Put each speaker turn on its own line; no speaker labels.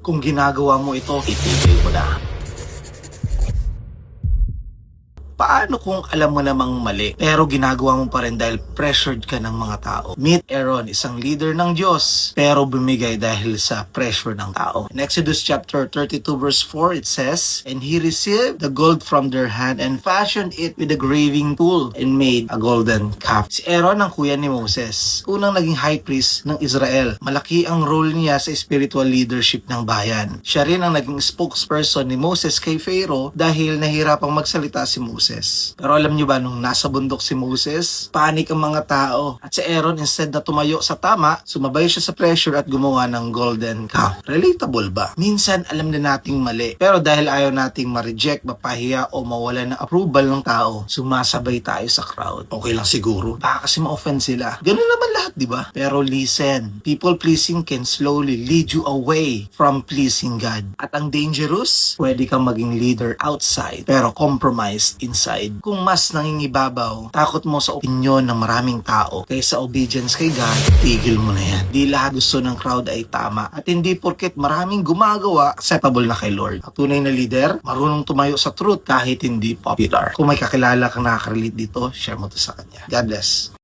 Kung ginagawa mo ito, itigil mo na. Paano kung alam mo namang mali, pero ginagawa mo pa rin dahil pressured ka ng mga tao? Meet Aaron, isang leader ng Diyos, pero bumigay dahil sa pressure ng tao. In Exodus chapter 32 verse 4, it says, "And he received the gold from their hand and fashioned it with a graving tool and made a golden calf." Si Aaron ang kuya ni Moses, unang naging high priest ng Israel. Malaki ang role niya sa spiritual leadership ng bayan. Siya rin ang naging spokesperson ni Moses kay Pharaoh dahil nahirapang magsalita si Moses. Pero alam niyo ba, nung nasa bundok si Moses, panik ang mga tao. At si Aaron, instead na tumayo sa tama, sumabay siya sa pressure at gumawa ng golden calf. Relatable ba? Minsan, alam na nating mali. Pero dahil ayaw nating ma-reject, mapahiya o mawala ng approval ng tao, sumasabay tayo sa crowd. Okay lang siguro. Baka kasi ma-offend sila. Ganun naman lahat, di ba? Pero listen, people pleasing can slowly lead you away from pleasing God. At ang dangerous, pwede kang maging leader outside, pero compromised inside. Kung mas nangingibabaw, takot mo sa opinyon ng maraming tao kaysa obedience kay God, tigil mo na yan. Di lahat gusto ng crowd ay tama. At hindi porket maraming gumagawa, acceptable na kay Lord. Ang tunay na leader, marunong tumayo sa truth kahit hindi popular. Kung may kakilala kang nakaka-relate dito, share mo to sa kanya. God bless.